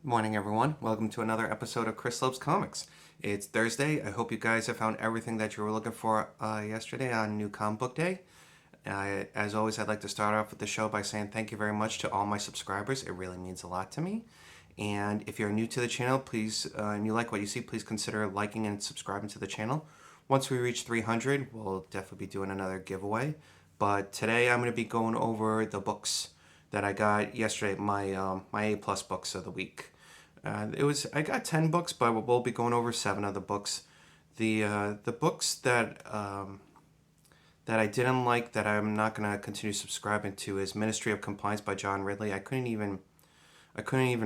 Morning, everyone. Welcome to another episode of Chris Loves Comics. It's Thursday. I hope you guys have found everything that you were looking for yesterday on New Comic Book Day. As always, I'd like to start off with the show by saying thank you very much to all my subscribers. It really means a lot to me. And if you're new to the channel, please, and you like what you see, please consider liking and subscribing to the channel. Once we reach 300, we'll definitely be doing another giveaway. But today I'm going to be going over the books that I got yesterday, my A+ books of the week. I got 10 books, but we'll be going over 7 of the books. The books that I didn't like, that I'm not gonna continue subscribing to, is Ministry of Compliance by John Ridley. I couldn't even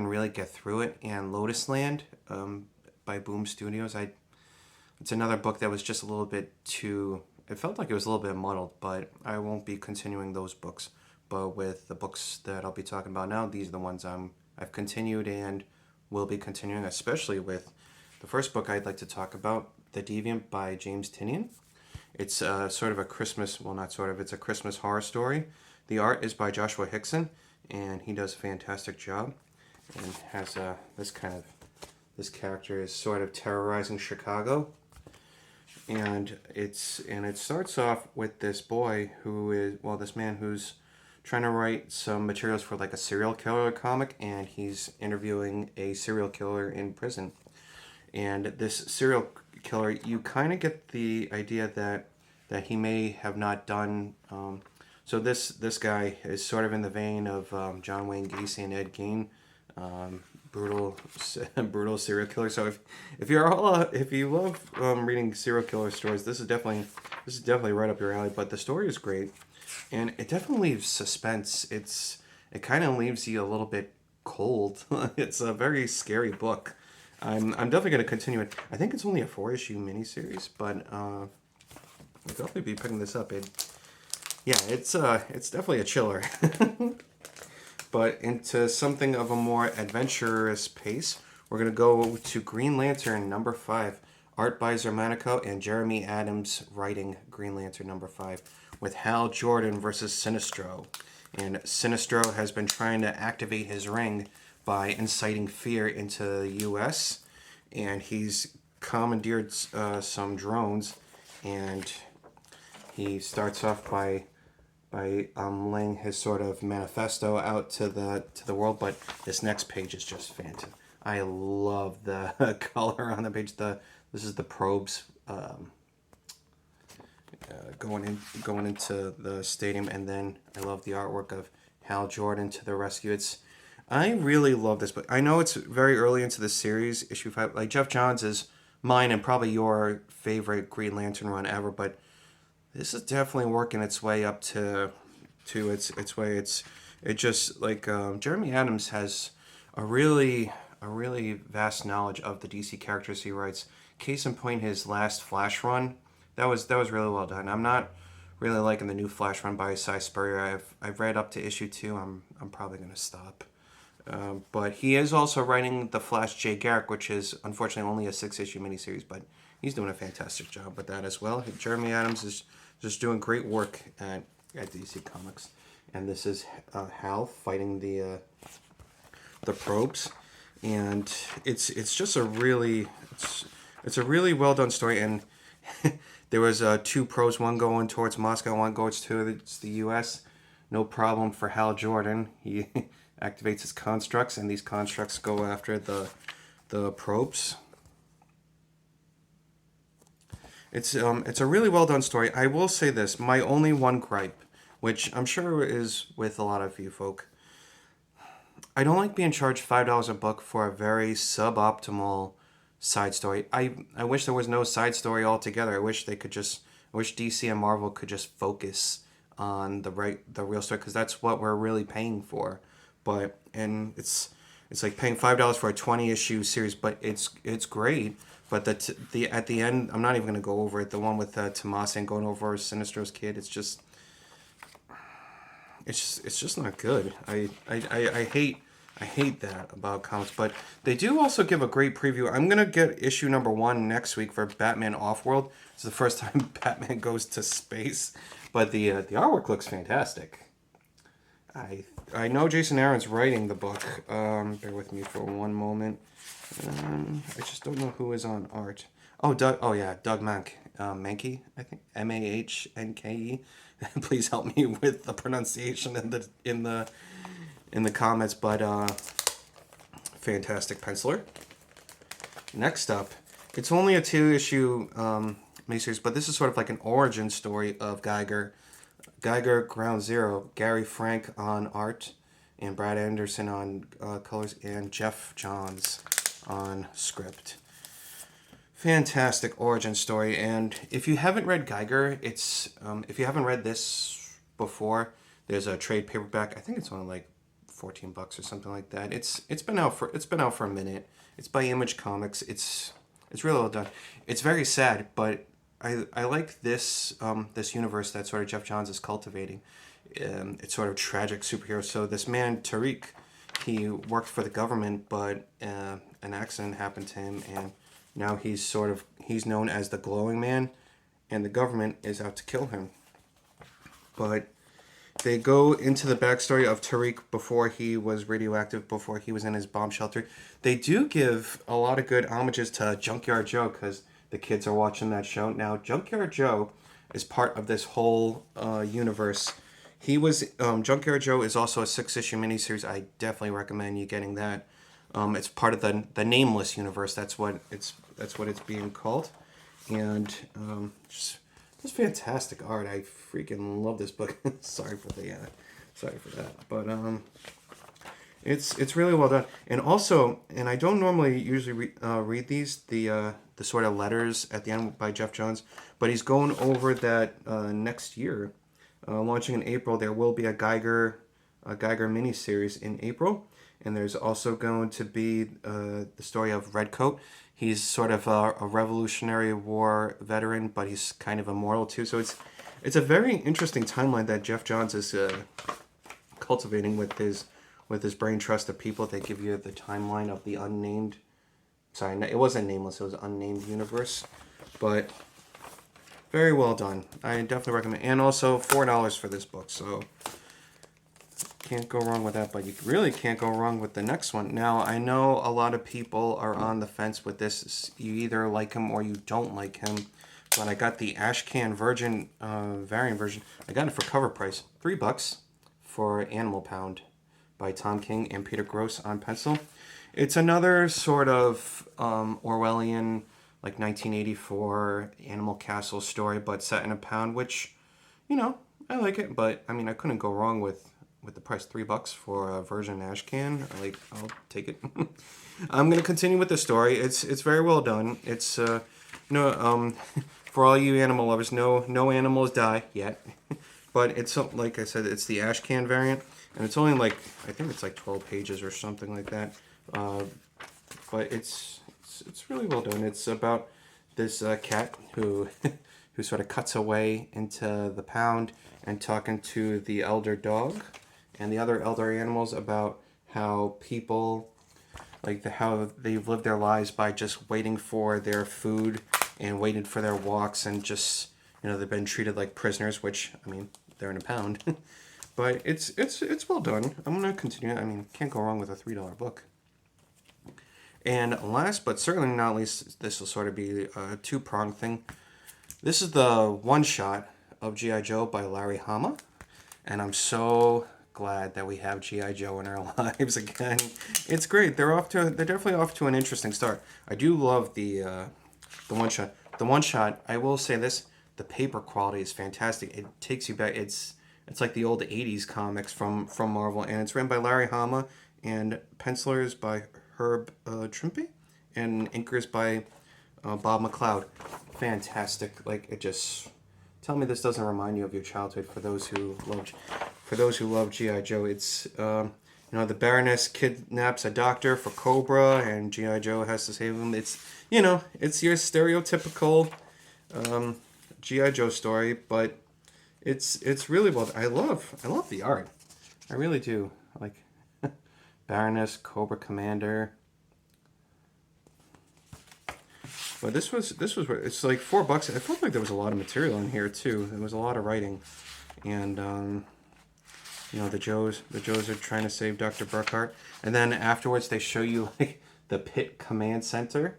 really get through it. And Lotus Land by Boom Studios. It's another book that was just a little bit too. It felt like it was a little bit muddled, but I won't be continuing those books. But with the books that I'll be talking about now, these are the ones I've continued and will be continuing, especially with the first book I'd like to talk about, The Deviant by James Tynion. It's sort of a Christmas, well, not sort of, it's a Christmas horror story. The art is by Joshua Hickson, and he does a fantastic job. And has this character is sort of terrorizing Chicago. And it starts off with this boy this man who's trying to write some materials for like a serial killer comic, and he's interviewing a serial killer in prison. And this serial killer, you kind of get the idea that he may have not done. So this guy is sort of in the vein of John Wayne Gacy and Ed Gein, brutal serial killer. So if you love reading serial killer stories, this is definitely right up your alley. But the story is great. And it definitely leaves suspense. It kind of leaves you a little bit cold. It's a very scary book. I'm definitely going to continue it. I think it's only a 4-issue miniseries, but I'll definitely be picking this up. It's definitely a chiller. But into something of a more adventurous pace, we're going to go to Green Lantern number 5. Art by Zermanico and Jeremy Adams writing Green Lantern number 5. With Hal Jordan versus Sinestro. And Sinestro has been trying to activate his ring by inciting fear into the U.S. And he's commandeered some drones. And he starts off by laying his sort of manifesto out to the world. But this next page is just fantastic. I love the color on the page. This is the probes. Going into the stadium, and then I love the artwork of Hal Jordan to the rescue. I really love this book. I know it's very early into the series, issue 5. Like, Jeff Johns is mine and probably your favorite Green Lantern run ever, but this is definitely working its way up to its way. It just like Jeremy Adams has a really vast knowledge of the DC characters he writes. Case in point, his last Flash run. That was really well done. I'm not really liking the new Flash run by Cy Spurrier. I've read up to issue 2. I'm probably gonna stop. But he is also writing the Flash Jay Garrick, which is unfortunately only a 6-issue miniseries, but he's doing a fantastic job with that as well. Jeremy Adams is just doing great work at DC Comics, and this is Hal fighting the probes, and it's just a really well done story. And there was 2 probes, one going towards Moscow, one goes towards the U.S. No problem for Hal Jordan. He activates his constructs, and these constructs go after the probes. It's a really well done story. I will say this: my only one gripe, which I'm sure is with a lot of you folk, I don't like being charged $5 a book for a very suboptimal side story. I wish there was no side story altogether. I wish DC and Marvel could just focus on the real story, because that's what we're really paying for. And it's like paying $5 for a 20-issue series, but it's great. But at the end, I'm not even gonna go over it. The one with Tomasi and going over Sinestro's kid. It's just not good. I hate that about comics, but they do also give a great preview. I'm going to get issue number 1 next week for Batman Offworld. It's the first time Batman goes to space, but the artwork looks fantastic. I I know Jason Aaron's writing the book. Bear with me for one moment. I just don't know who is on art. Oh, Doug. Oh yeah, Doug Mahnke, I think Mahnke. Please help me with the pronunciation in the comments. But fantastic penciler. Next up, it's only a 2-issue miniseries, but this is sort of like an origin story of Geiger. Geiger Ground Zero. Gary Frank on art, and Brad Anderson on colors, and Jeff Johns on script. Fantastic origin story, and if you haven't read Geiger, it's if you haven't read this before, there's a trade paperback. I think it's only like $14 or something like that. It's been out for a minute. It's by Image Comics. It's really well done. It's very sad, but I like this this universe that sort of Jeff Johns is cultivating. It's sort of tragic superhero. So this man Tariq, he worked for the government, but an accident happened to him, and now he's known as the Glowing Man, and the government is out to kill him. But they go into the backstory of Tariq before he was radioactive, before he was in his bomb shelter. They do give a lot of good homages to Junkyard Joe, because the kids are watching that show. Now, Junkyard Joe is part of this whole universe. Junkyard Joe is also a 6-issue miniseries. I definitely recommend you getting that. It's part of the Nameless universe. That's what it's being called. And just fantastic art. I freaking love this book. Sorry for that. But it's really well done. And also, and I don't normally usually read these, the sort of letters at the end by Jeff Johns, but he's going over that next year, launching in April. There will be a Geiger miniseries in April, and there's also going to be the story of Redcoat. He's sort of a Revolutionary War veteran, but he's kind of immortal too. So it's a very interesting timeline that Jeff Johns is cultivating with his brain trust of people. They give you the timeline of the unnamed. Sorry, it wasn't Nameless. It was Unnamed Universe, but very well done. I definitely recommend. And also $4 for this book, so can't go wrong with that. But you really can't go wrong with the next one. Now, I know a lot of people are on the fence with this. You either like him or you don't like him. But I got the Ashcan Virgin variant version. I got it for cover price, $3 for Animal Pound by Tom King and Peter Gross on pencil. It's another sort of Orwellian, like 1984 Animal Castle story, but set in a pound, which, I like it. But, I mean, I couldn't go wrong with the price, $3 for a Virgin Ashcan. Like, I'll take it. I'm going to continue with the story. It's very well done. It's, for all you animal lovers, no animals die yet. But it's, like I said, it's the Ashcan variant. And it's only like, I think it's like 12 pages or something like that. But it's really well done. It's about this cat who sort of cuts away into the pound and talking to the elder dog and the other elder animals about how people, how they've lived their lives by just waiting for their food and waiting for their walks, and just, they've been treated like prisoners, which, I mean, they're in a pound. But it's well done. I'm going to continue. I mean, can't go wrong with a $3 book. And last but certainly not least, this will sort of be a two-pronged thing. This is the one-shot of G.I. Joe by Larry Hama. And I'm so glad that we have G.I. Joe in our lives again. It's great. They're definitely off to an interesting start. I do love the one-shot. The one-shot, I will say this, the paper quality is fantastic. It takes you back. It's like the old 80s comics from Marvel, and it's written by Larry Hama, and pencilers by Herb Trimpe, and inkers by Bob McLeod. Fantastic. It just, tell me this doesn't remind you of your childhood. For those who love G.I. Joe, it's the Baroness kidnaps a doctor for Cobra, and G.I. Joe has to save him. It's it's your stereotypical G.I. Joe story, but it's really well. I love the art. I really do. Baroness, Cobra Commander. But this was it's like $4. I felt like there was a lot of material in here too. There was a lot of writing, and you know, the Joes are trying to save Dr. Burkhart, and then afterwards they show you like the pit command center.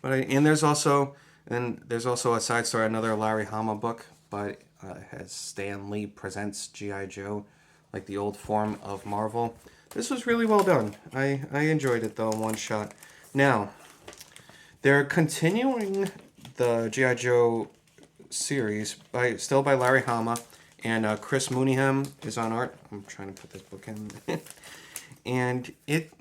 But there's also a side story, another Larry Hama book, but it has Stan Lee presents G.I. Joe, like the old form of Marvel. This was really well done. I enjoyed it though, one shot. Now, they're continuing the G.I. Joe series still by Larry Hama, and Chris Mooneyham is on art. I'm trying to put this book in, and it's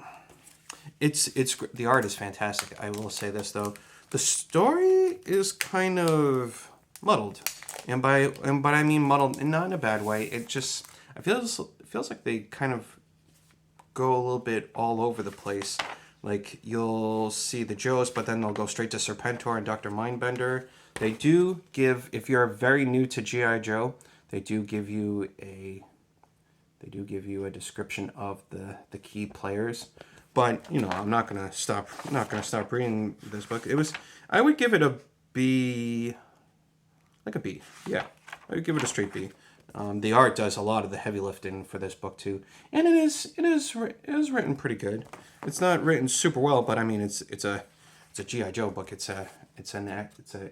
the art is fantastic. I will say this though, the story is kind of muddled, but I mean muddled, and not in a bad way. It feels like they kind of go a little bit all over the place. Like you'll see the Joes, but then they'll go straight to Serpentor and Dr. Mindbender. They do give, if you're very new to G.I. Joe, they do give you a description of the key players. But you know, I'm not gonna stop reading this book. I would give it a B, like a B. Yeah, I would give it a straight B. The art does a lot of the heavy lifting for this book too, and it is written pretty good. It's not written super well, but I mean it's a G.I. Joe book. It's an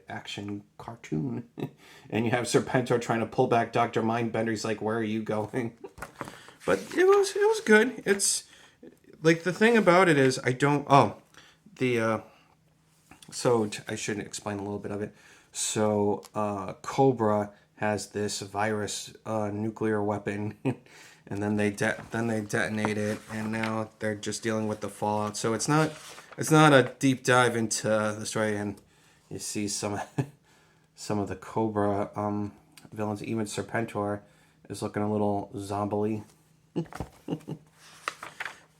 action cartoon, and you have Serpentor trying to pull back Dr. Mindbender. He's like, "Where are you going?" But it was good. It's like the thing about it is so I should explain a little bit of it. So Cobra has this virus nuclear weapon, and then they detonate it, and now they're just dealing with the fallout. So it's not a deep dive into the story, and you see some of the Cobra villains. Even Serpentor is looking a little zombie.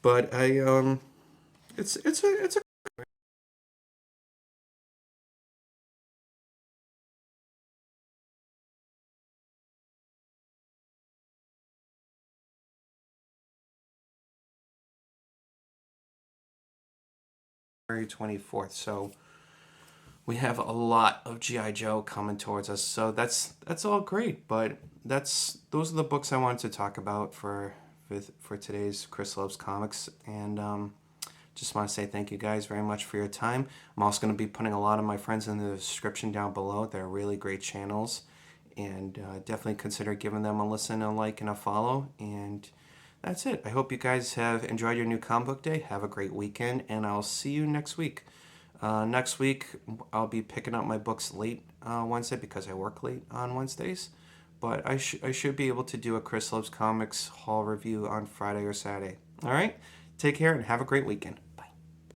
But it's a February 24th, so we have a lot of G.I. Joe coming towards us. So that's all great, but those are the books I wanted to talk about for today's Chris Loves Comics, and just want to say thank you guys very much for your time. I'm also going to be putting a lot of my friends in the description down below. They're really great channels, and definitely consider giving them a listen, a like, and a follow. And that's it. I hope you guys have enjoyed your new comic book day. Have a great weekend, and I'll see you next week. Next week, I'll be picking up my books late Wednesday because I work late on Wednesdays. But I should be able to do a Chris Loves Comics haul review on Friday or Saturday. All right? Take care and have a great weekend.